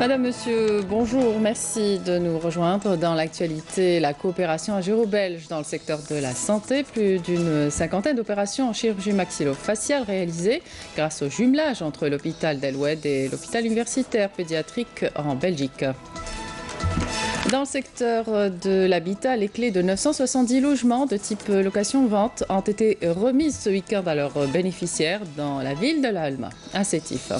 Madame, Monsieur, bonjour. Merci de nous rejoindre dans l'actualité. La coopération agéro-belge dans le secteur de la santé. Plus d'une cinquantaine d'opérations en chirurgie maxillofaciale réalisées grâce au jumelage entre l'hôpital d'El-Oued et l'hôpital universitaire pédiatrique en Belgique. Dans le secteur de l'habitat, les clés de 970 logements de type location-vente ont été remises ce week-end à leurs bénéficiaires dans la ville de La Alma, à Sétif.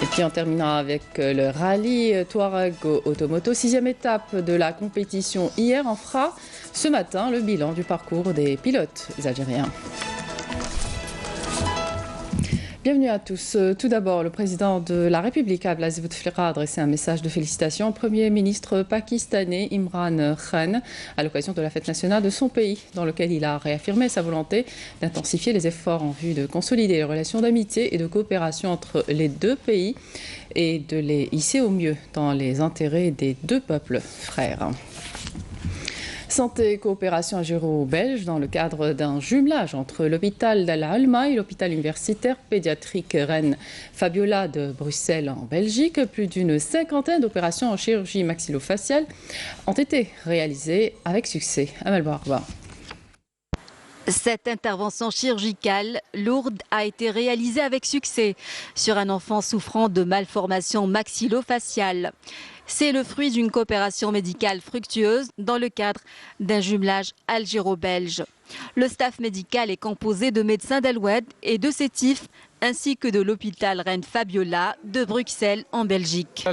Et puis en terminant avec le rallye Touareg Automoto, 6e étape de la compétition hier, on fera ce matin le bilan du parcours des pilotes algériens. Bienvenue à tous. Tout d'abord, le président de la République, Abdelaziz Bouteflika, a adressé un message de félicitations au Premier ministre pakistanais Imran Khan à l'occasion de la fête nationale de son pays, dans lequel il a réaffirmé sa volonté d'intensifier les efforts en vue de consolider les relations d'amitié et de coopération entre les deux pays et de les hisser au mieux dans les intérêts des deux peuples frères. Santé et coopération agéro-belge dans le cadre d'un jumelage entre l'hôpital d'Al Alma et l'hôpital universitaire pédiatrique Reine Fabiola de Bruxelles en Belgique. Plus d'une cinquantaine d'opérations en chirurgie maxillofaciale ont été réalisées avec succès. Amal Barba. Cette intervention chirurgicale lourde a été réalisée avec succès sur un enfant souffrant de malformations maxillofaciales. C'est le fruit d'une coopération médicale fructueuse dans le cadre d'un jumelage algéro-belge. Le staff médical est composé de médecins d'El-Oued et de Sétif, ainsi que de l'hôpital Reine Fabiola de Bruxelles en Belgique.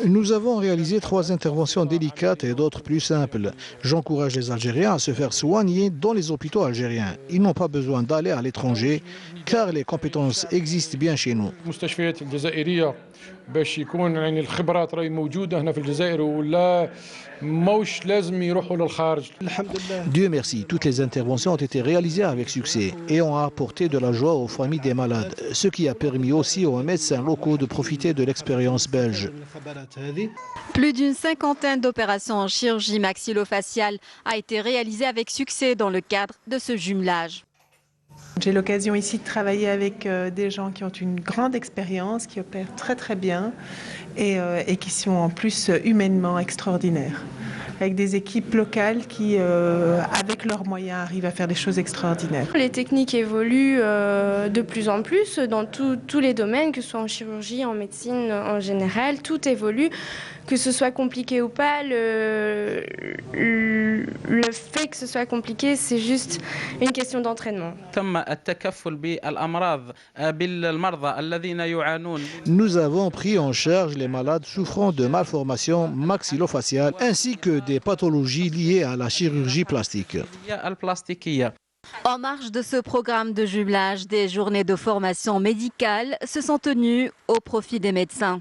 Nous avons réalisé 3 interventions délicates et d'autres plus simples. J'encourage les Algériens à se faire soigner dans les hôpitaux algériens. Ils n'ont pas besoin d'aller à l'étranger car les compétences existent bien chez nous. Dieu merci, toutes les interventions ont été réalisées avec succès et ont apporté de la joie aux familles des malades, ce qui a permis aussi aux médecins locaux de profiter de l'expérience belge. Plus d'une cinquantaine d'opérations en chirurgie maxillofaciale a été réalisée avec succès dans le cadre de ce jumelage. J'ai l'occasion ici de travailler avec des gens qui ont une grande expérience, qui opèrent très très bien et qui sont en plus humainement extraordinaires. Avec des équipes locales qui, avec leurs moyens, arrivent à faire des choses extraordinaires. Les techniques évoluent de plus en plus dans tous les domaines, que ce soit en chirurgie, en médecine, en général, tout évolue. Que ce soit compliqué ou pas, le fait que ce soit compliqué, c'est juste une question d'entraînement. Nous avons pris en charge les malades souffrant de malformations maxillofaciales ainsi que des pathologies liées à la chirurgie plastique. En marge de ce programme de jumelage, des journées de formation médicale se sont tenues au profit des médecins.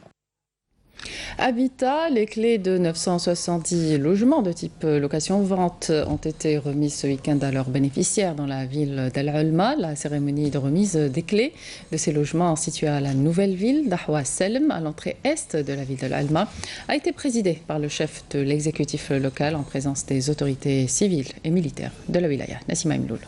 Habitat, les clés de 970 logements de type location-vente ont été remises ce week-end à leurs bénéficiaires dans la ville d'Al Alma. La cérémonie de remise des clés de ces logements situés à la nouvelle ville d'Ahwa Selm, à l'entrée est de la ville d'Al Alma, a été présidée par le chef de l'exécutif local en présence des autorités civiles et militaires de la wilaya. Nassima Imloul.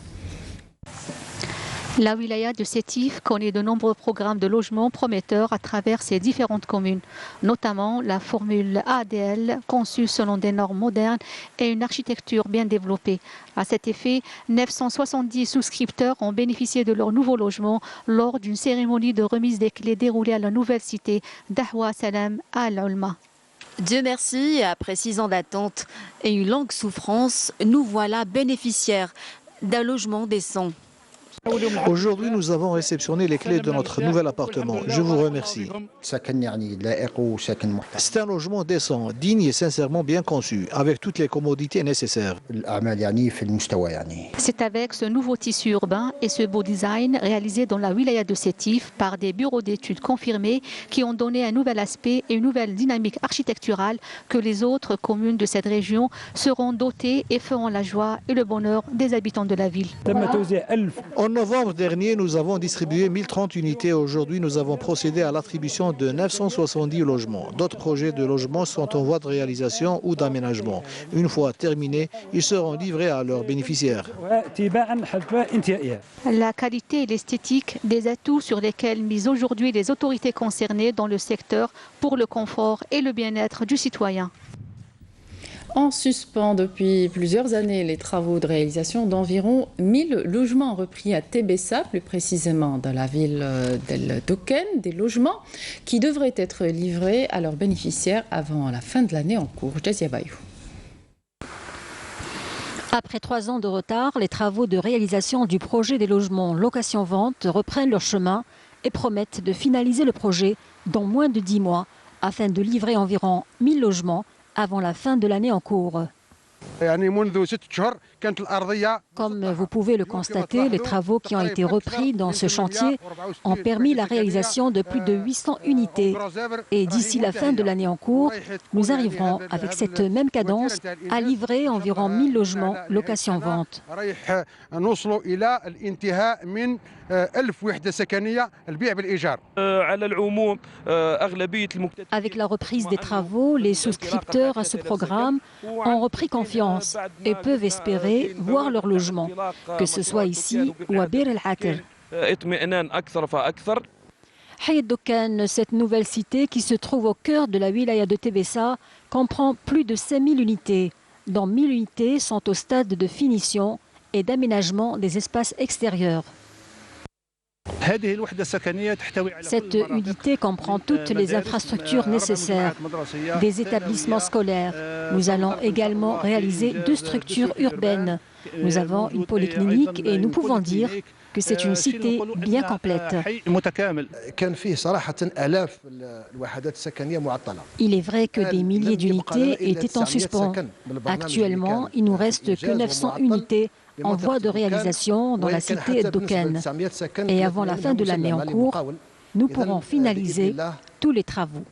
La wilaya de Sétif connaît de nombreux programmes de logement prometteurs à travers ses différentes communes, notamment la formule ADL conçue selon des normes modernes et une architecture bien développée. À cet effet, 970 souscripteurs ont bénéficié de leur nouveau logement lors d'une cérémonie de remise des clés déroulée à la nouvelle cité d'Ahwa Salam à Al-Ulma. Dieu merci, après 6 ans d'attente et une longue souffrance, nous voilà bénéficiaires d'un logement décent. Aujourd'hui, nous avons réceptionné les clés de notre nouvel appartement. Je vous remercie. C'est un logement décent, digne et sincèrement bien conçu, avec toutes les commodités nécessaires. C'est avec ce nouveau tissu urbain et ce beau design réalisé dans la wilaya de Sétif par des bureaux d'études confirmés qui ont donné un nouvel aspect et une nouvelle dynamique architecturale que les autres communes de cette région seront dotées et feront la joie et le bonheur des habitants de la ville. On novembre dernier, nous avons distribué 1030 unités. Aujourd'hui, nous avons procédé à l'attribution de 970 logements. D'autres projets de logements sont en voie de réalisation ou d'aménagement. Une fois terminés, ils seront livrés à leurs bénéficiaires. La qualité et l'esthétique, des atouts sur lesquels misent aujourd'hui les autorités concernées dans le secteur pour le confort et le bien-être du citoyen. En suspens depuis plusieurs années, les travaux de réalisation d'environ 1000 logements repris à Tébessa, plus précisément dans la ville d'El Doken, des logements qui devraient être livrés à leurs bénéficiaires avant la fin de l'année en cours. Jazia Bayou. Après 3 ans de retard, les travaux de réalisation du projet des logements location-vente reprennent leur chemin et promettent de finaliser le projet dans moins de 10 mois afin de livrer environ 1000 logements avant la fin de l'année en cours. Comme vous pouvez le constater, les travaux qui ont été repris dans ce chantier ont permis la réalisation de plus de 800 unités. Et d'ici la fin de l'année en cours, nous arriverons avec cette même cadence à livrer environ 1000 logements location-vente. Avec la reprise des travaux, les souscripteurs à ce programme ont repris confiance et peuvent espérer voir leur logement, que ce soit ici ou à Bir el-Ater. Hayat Doken, cette nouvelle cité qui se trouve au cœur de la wilaya de Tébessa, comprend plus de 5000 unités, dont 1000 unités sont au stade de finition et d'aménagement des espaces extérieurs. Cette unité comprend toutes les infrastructures nécessaires, des établissements scolaires. Nous allons également réaliser 2 structures urbaines. Nous avons une polyclinique et nous pouvons dire que c'est une cité bien complète. Il est vrai que des milliers d'unités étaient en suspens. Actuellement, il nous reste que 900 unités en voie de réalisation dans la cité de Doken. Et avant la fin de l'année en cours, nous pourrons finaliser tous les travaux.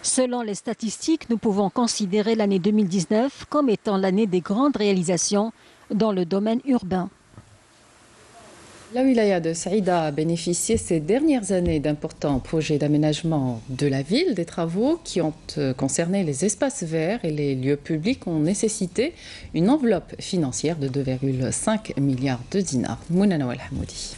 Selon les statistiques, nous pouvons considérer l'année 2019 comme étant l'année des grandes réalisations dans le domaine urbain. La wilaya de Saïda a bénéficié ces dernières années d'importants projets d'aménagement de la ville. Des travaux qui ont concerné les espaces verts et les lieux publics ont nécessité une enveloppe financière de 2,5 milliards de dinars. Mounana Al-Hamoudi.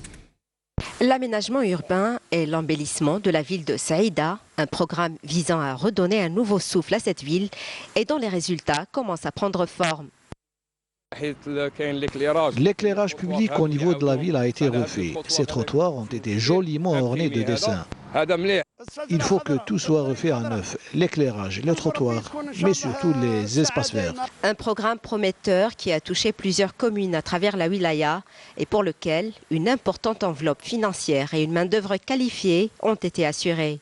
L'aménagement urbain et l'embellissement de la ville de Saïda, un programme visant à redonner un nouveau souffle à cette ville et dont les résultats commencent à prendre forme. L'éclairage public au niveau de la ville a été refait. Ces trottoirs ont été joliment ornés de dessins. Il faut que tout soit refait à neuf. L'éclairage, les trottoirs, mais surtout les espaces verts. Un programme prometteur qui a touché plusieurs communes à travers la wilaya et pour lequel une importante enveloppe financière et une main-d'œuvre qualifiée ont été assurées.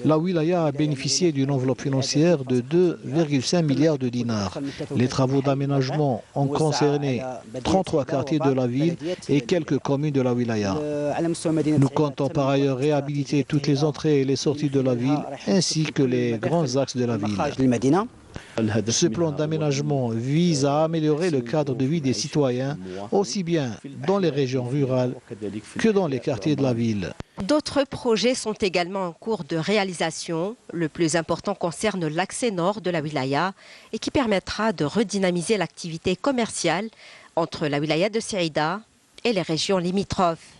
La wilaya a bénéficié d'une enveloppe financière de 2,5 milliards de dinars. Les travaux d'aménagement ont concerné 33 quartiers de la ville et quelques communes de la wilaya. Nous comptons par ailleurs réhabiliter toutes les entrées et les sorties de la ville ainsi que les grands axes de la ville. Ce plan d'aménagement vise à améliorer le cadre de vie des citoyens, aussi bien dans les régions rurales que dans les quartiers de la ville. D'autres projets sont également en cours de réalisation. Le plus important concerne l'accès nord de la wilaya et qui permettra de redynamiser l'activité commerciale entre la wilaya de Saïda et les régions limitrophes.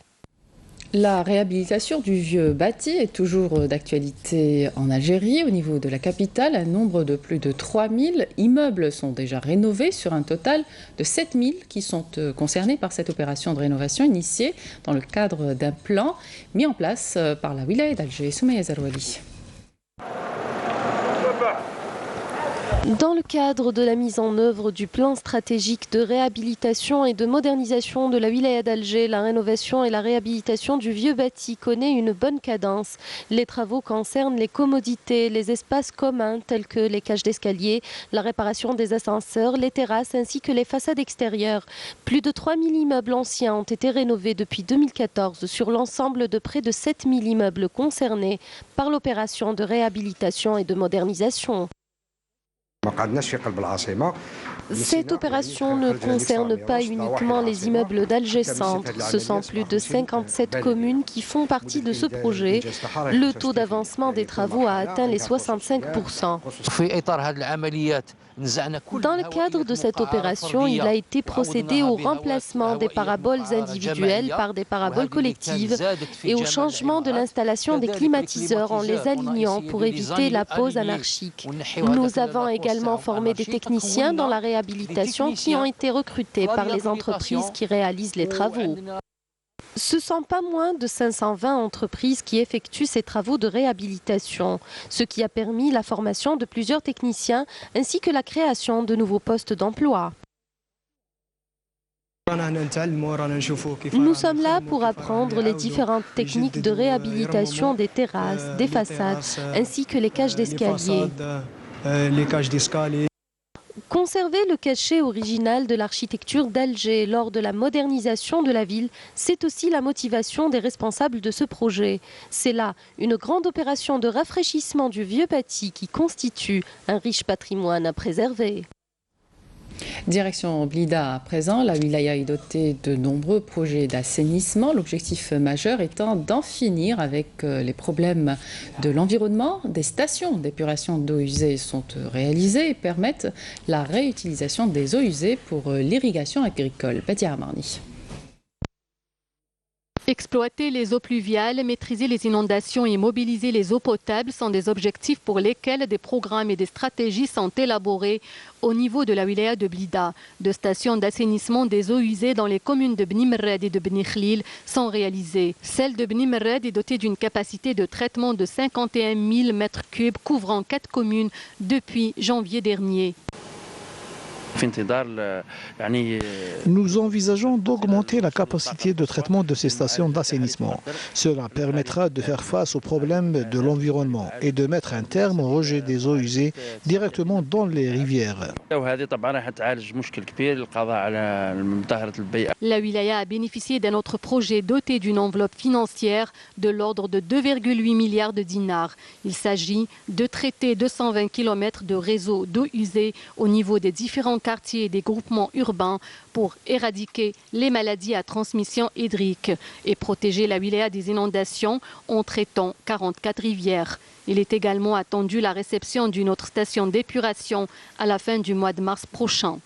La réhabilitation du vieux bâti est toujours d'actualité en Algérie. Au niveau de la capitale, un nombre de plus de 3000 immeubles sont déjà rénovés sur un total de 7000 qui sont concernés par cette opération de rénovation initiée dans le cadre d'un plan mis en place par la wilaya d'Alger. Soumaya Zarouali. Dans le cadre de la mise en œuvre du plan stratégique de réhabilitation et de modernisation de la wilaya d'Alger, la rénovation et la réhabilitation du vieux bâti connaît une bonne cadence. Les travaux concernent les commodités, les espaces communs tels que les cages d'escalier, la réparation des ascenseurs, les terrasses ainsi que les façades extérieures. Plus de 3000 immeubles anciens ont été rénovés depuis 2014 sur l'ensemble de près de 7000 immeubles concernés par l'opération de réhabilitation et de modernisation. Cette opération ne concerne pas uniquement les immeubles d'Alger-Centre. Ce sont plus de 57 communes qui font partie de ce projet. Le taux d'avancement des travaux a atteint les 65%. Dans le cadre de cette opération, il a été procédé au remplacement des paraboles individuelles par des paraboles collectives et au changement de l'installation des climatiseurs en les alignant pour éviter la pause anarchique. Nous avons également formé des techniciens dans la réhabilitation qui ont été recrutés par les entreprises qui réalisent les travaux. Ce sont pas moins de 520 entreprises qui effectuent ces travaux de réhabilitation, ce qui a permis la formation de plusieurs techniciens ainsi que la création de nouveaux postes d'emploi. Nous sommes là pour apprendre les différentes techniques de réhabilitation des terrasses, des façades, ainsi que les cages d'escalier. Conserver le cachet original de l'architecture d'Alger lors de la modernisation de la ville, c'est aussi la motivation des responsables de ce projet. C'est là une grande opération de rafraîchissement du vieux bâti qui constitue un riche patrimoine à préserver. Direction Blida à présent, la wilaya est dotée de nombreux projets d'assainissement, l'objectif majeur étant d'en finir avec les problèmes de l'environnement. Des stations d'épuration d'eau usée sont réalisées et permettent la réutilisation des eaux usées pour l'irrigation agricole. Badia Amarni. Exploiter les eaux pluviales, maîtriser les inondations et mobiliser les eaux potables sont des objectifs pour lesquels des programmes et des stratégies sont élaborés au niveau de la wilaya de Blida. Deux stations d'assainissement des eaux usées dans les communes de Bni Merred et de Bni Khlil sont réalisées. Celle de Bni Merred est dotée d'une capacité de traitement de 51 000 m3 couvrant 4 communes depuis janvier dernier. Nous envisageons d'augmenter la capacité de traitement de ces stations d'assainissement. Cela permettra de faire face aux problèmes de l'environnement et de mettre un terme au rejet des eaux usées directement dans les rivières. La wilaya a bénéficié d'un autre projet doté d'une enveloppe financière de l'ordre de 2,8 milliards de dinars. Il s'agit de traiter 220 km de réseau d'eau usée au niveau des différents quartiers et des groupements urbains pour éradiquer les maladies à transmission hydrique et protéger la wilaya des inondations en traitant 44 rivières. Il est également attendu la réception d'une autre station d'épuration à la fin du mois de mars prochain.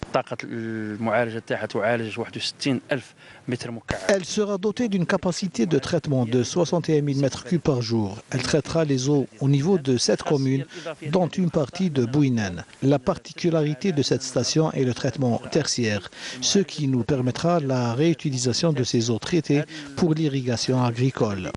Elle sera dotée d'une capacité de traitement de 61 000 m3 par jour. Elle traitera les eaux au niveau de 7 communes, dont une partie de Bouinen. La particularité de cette station est le traitement tertiaire, ce qui nous permettra la réutilisation de ces eaux traitées pour l'irrigation agricole.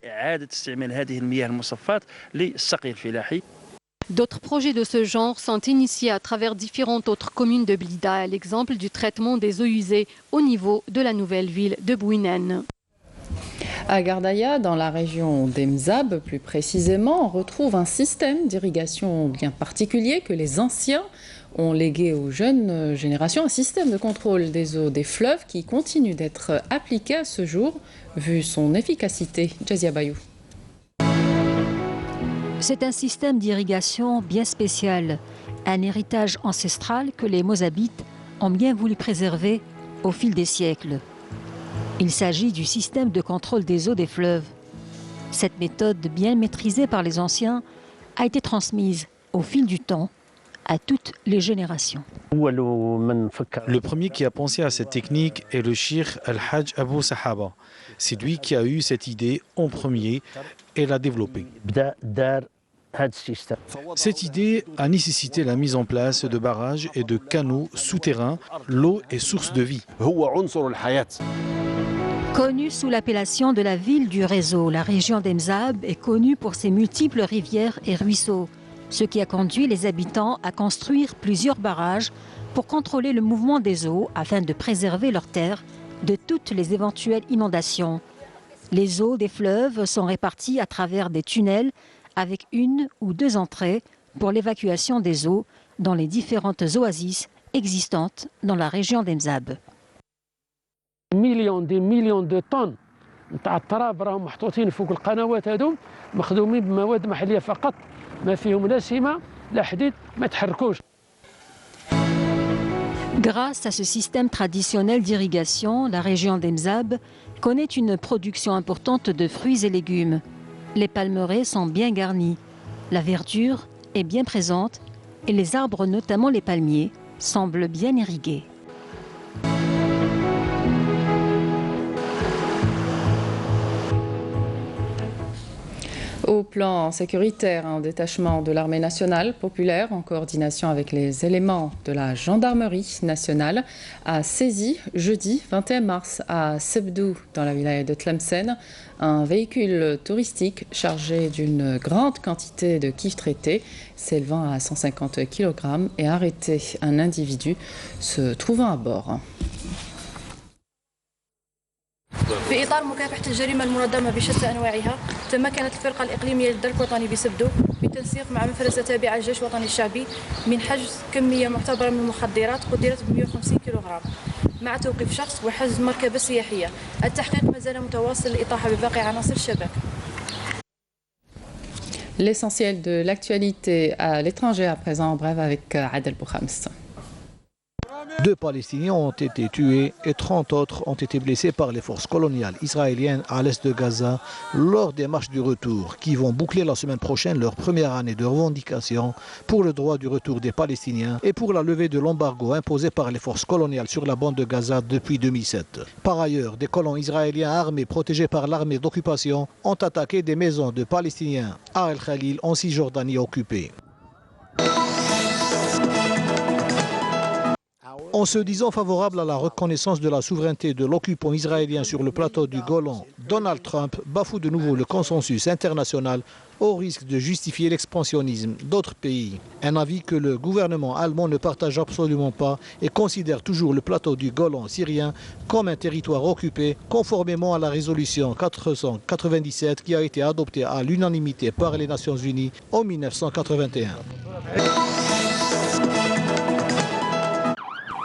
D'autres projets de ce genre sont initiés à travers différentes autres communes de Blida, à l'exemple du traitement des eaux usées au niveau de la nouvelle ville de Bouinen. À Gardaya, dans la région d'Emzab, plus précisément, on retrouve un système d'irrigation bien particulier que les anciens ont légué aux jeunes générations, un système de contrôle des eaux des fleuves qui continue d'être appliqué à ce jour, vu son efficacité. Jazia Bayou. C'est un système d'irrigation bien spécial, un héritage ancestral que les Mozabites ont bien voulu préserver au fil des siècles. Il s'agit du système de contrôle des eaux des fleuves. Cette méthode bien maîtrisée par les anciens a été transmise au fil du temps à toutes les générations. Le premier qui a pensé à cette technique est le Cheikh Al-Hajj Abou Sahaba. C'est lui qui a eu cette idée en premier et l'a développée. Cette idée a nécessité la mise en place de barrages et de canaux souterrains. L'eau est source de vie. Connue sous l'appellation de la ville du réseau, la région d'Emzab est connue pour ses multiples rivières et ruisseaux, ce qui a conduit les habitants à construire plusieurs barrages pour contrôler le mouvement des eaux afin de préserver leurs terres de toutes les éventuelles inondations. Les eaux des fleuves sont réparties à travers des tunnels avec une ou deux entrées pour l'évacuation des eaux dans les différentes oasis existantes dans la région d'Emzab. des millions de tonnes نتاع التراب راهم محطوطين فوق القنوات هذوم مخدومين بمواد محليه فقط ما فيهم لا سمه لا حديد ما تحركوش. Grâce à ce système traditionnel d'irrigation, la région d'Emzab connaît une production importante de fruits et légumes. Les palmeraies sont bien garnis, la verdure est bien présente et les arbres, notamment les palmiers, semblent bien irrigués. Au plan sécuritaire, un détachement de l'armée nationale populaire, en coordination avec les éléments de la gendarmerie nationale, a saisi jeudi 21 mars à Sebdou, dans la wilaya de Tlemcen, un véhicule touristique chargé d'une grande quantité de kifs traités, s'élevant à 150 kg, et a arrêté un individu se trouvant à bord. في إطار مكافحة الجريمة المنظمة بشتى أنواعها تمكنت الفرقة الإقليمية للدرك الوطني بسبدو بالتنسيق مع مفرزة تابعة للجيش الوطني الشعبي من حجز كمية معتبرة من المخدرات قدرت ب 150 كيلوغرام مع توقيف شخص وحجز مركبة سياحية. التحقيق ما زال متواصل للإطاحة بباقي عناصر الشبكة. L'essentiel de l'actualité à l'étranger à présent, en bref, avec Adel Boukhams. 2 Palestiniens ont été tués et 30 autres ont été blessés par les forces coloniales israéliennes à l'est de Gaza lors des marches du retour qui vont boucler la semaine prochaine leur première année de revendication pour le droit du retour des Palestiniens et pour la levée de l'embargo imposé par les forces coloniales sur la bande de Gaza depuis 2007. Par ailleurs, des colons israéliens armés protégés par l'armée d'occupation ont attaqué des maisons de Palestiniens à El Khalil en Cisjordanie occupée. En se disant favorable à la reconnaissance de la souveraineté de l'occupant israélien sur le plateau du Golan, Donald Trump bafoue de nouveau le consensus international au risque de justifier l'expansionnisme d'autres pays. Un avis que le gouvernement allemand ne partage absolument pas et considère toujours le plateau du Golan syrien comme un territoire occupé conformément à la résolution 497 qui a été adoptée à l'unanimité par les Nations Unies en 1981.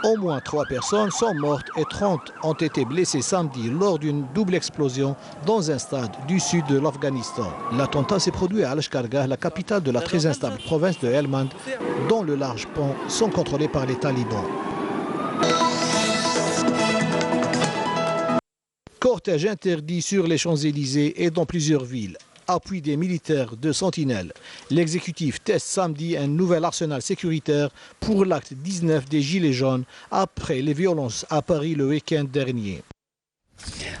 Au moins 3 personnes sont mortes et 30 ont été blessées samedi lors d'une double explosion dans un stade du sud de l'Afghanistan. L'attentat s'est produit à Lashkargah, la capitale de la très instable province de Helmand, dont le large pont sont contrôlés par les talibans. Cortège interdit sur les Champs-Élysées et dans plusieurs villes. Appui des militaires de Sentinelle. L'exécutif teste samedi un nouvel arsenal sécuritaire pour l'acte 19 des Gilets jaunes après les violences à Paris le week-end dernier.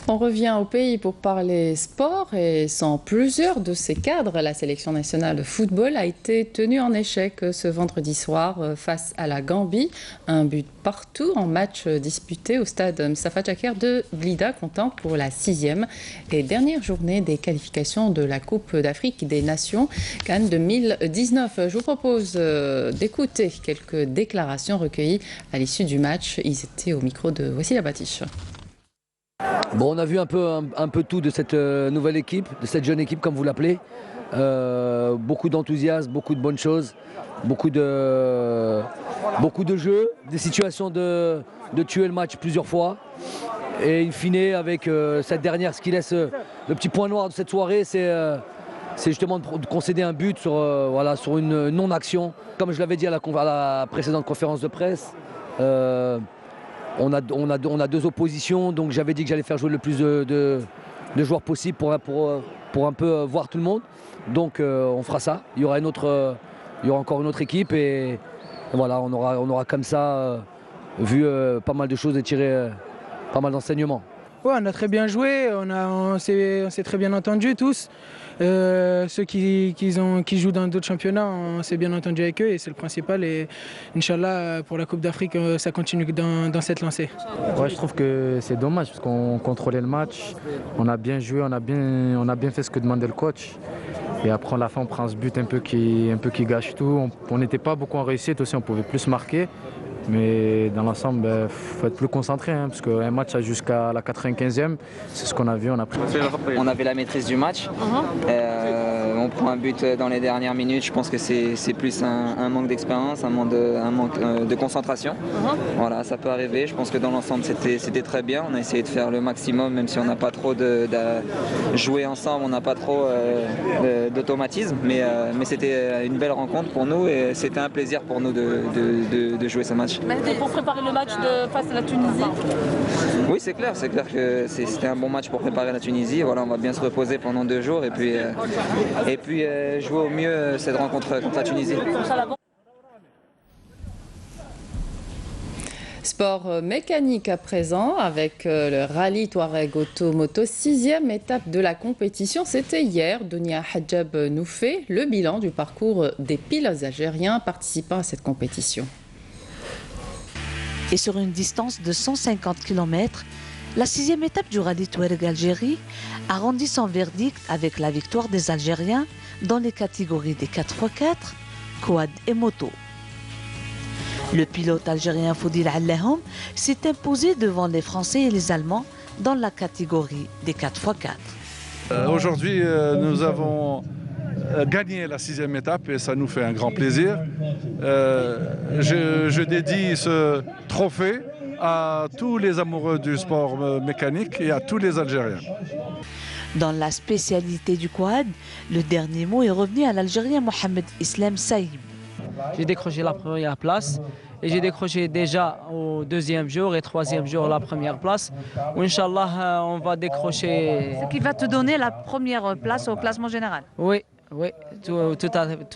On revient au pays pour parler sport et sans plusieurs de ses cadres, la sélection nationale de football a été tenue en échec ce vendredi soir face à la Gambie. Un but partout en match disputé au stade Moustapha Tchaker de Blida, comptant pour la 6e et dernière journée des qualifications de la Coupe d'Afrique des Nations Cannes 2019. Je vous propose d'écouter quelques déclarations recueillies à l'issue du match. Ils étaient au micro de Wassila Batiche. Bon, on a vu un peu tout de cette nouvelle équipe, de cette jeune équipe comme vous l'appelez. Beaucoup d'enthousiasme, beaucoup de bonnes choses, beaucoup de jeux, des situations de tuer le match plusieurs fois. Et in fine, avec cette dernière, ce qui laisse le petit point noir de cette soirée, c'est justement de concéder un but sur une non-action. Comme je l'avais dit à la précédente conférence de presse, on a 2 oppositions, donc j'avais dit que j'allais faire jouer le plus de joueurs possible pour un peu voir tout le monde. Donc on fera ça. Il y aura encore une autre équipe et voilà, on aura comme ça vu pas mal de choses et tiré pas mal d'enseignements. Ouais, on a très bien joué, on s'est très bien entendus tous. Ceux qui jouent dans d'autres championnats, on s'est bien entendu avec eux et c'est le principal. Et Inch'Allah, pour la Coupe d'Afrique, ça continue dans cette lancée. Ouais, je trouve que c'est dommage parce qu'on contrôlait le match, on a bien joué, on a bien fait ce que demandait le coach. Et après, à la fin, on prend ce but un peu qui gâche tout. On n'était pas beaucoup en réussite aussi, on pouvait plus marquer. Mais dans l'ensemble, il faut être plus concentré, parce qu'un match jusqu'à la 95e, c'est ce qu'on a vu, on a pris. On avait la maîtrise du match. On prend un but dans les dernières minutes, je pense que c'est plus un manque d'expérience, un manque de concentration. Voilà, ça peut arriver. Je pense que dans l'ensemble, c'était très bien. On a essayé de faire le maximum, même si on n'a pas trop de jouer ensemble, on n'a pas trop d'automatisme. Mais c'était une belle rencontre pour nous et c'était un plaisir pour nous de jouer ce match. match. Et pour préparer le match face à la Tunisie? Oui, c'est clair que c'était un bon match pour préparer la Tunisie. Voilà, on va bien se reposer pendant 2 jours et puis jouer au mieux cette rencontre contre la Tunisie. Sport mécanique à présent avec le rallye Touareg Auto-Moto, 6e étape de la compétition. C'était hier. Dounia Hadjab nous fait le bilan du parcours des pilotes algériens participant à cette compétition. Et sur une distance de 150 km, la 6e étape du rallye Touareg Algérie a rendu son verdict avec la victoire des Algériens dans les catégories des 4x4, quad et moto. Le pilote algérien Foudil Allahoum s'est imposé devant les Français et les Allemands dans la catégorie des 4x4. Aujourd'hui, nous avons gagné la 6e étape et ça nous fait un grand plaisir. Je dédie ce trophée à tous les amoureux du sport mécanique et à tous les Algériens. Dans la spécialité du quad, le dernier mot est revenu à l'Algérien Mohamed Islam Saïb. J'ai décroché la première place et j'ai décroché déjà au 2e jour et 3e jour la première place. Inch'Allah, on va décrocher... Ce qui va te donner la première place au classement général. Oui, tout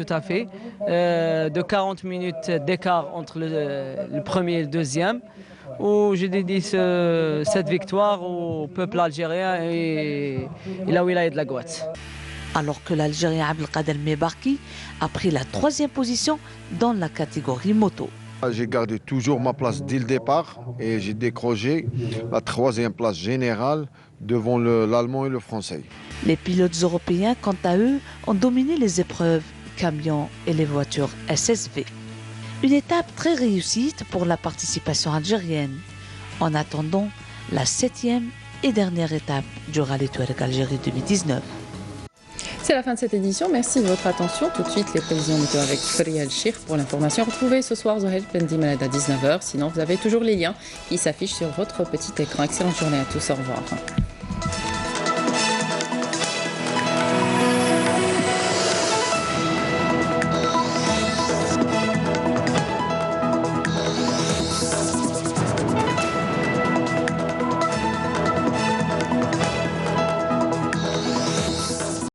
à fait. De 40 minutes d'écart entre le premier et le deuxième, où je dédie cette victoire au peuple algérien et la wilaya de la Gouat. Alors que l'Algérien Abdelkader Mebarki a pris la 3e position dans la catégorie moto. J'ai gardé toujours ma place dès le départ et j'ai décroché la 3e place générale devant l'Allemand et le Français. Les pilotes européens, quant à eux, ont dominé les épreuves camions et les voitures SSV. Une étape très réussie pour la participation algérienne. En attendant la 7e et dernière étape du rallye Touareg Algérie 2019. C'est la fin de cette édition. Merci de votre attention. Tout de suite, les prévisions météo avec Friel Chir pour l'information. Retrouvez ce soir Zohel Pendimalad à 19h. Sinon, vous avez toujours les liens qui s'affichent sur votre petit écran. Excellente journée à tous. Au revoir.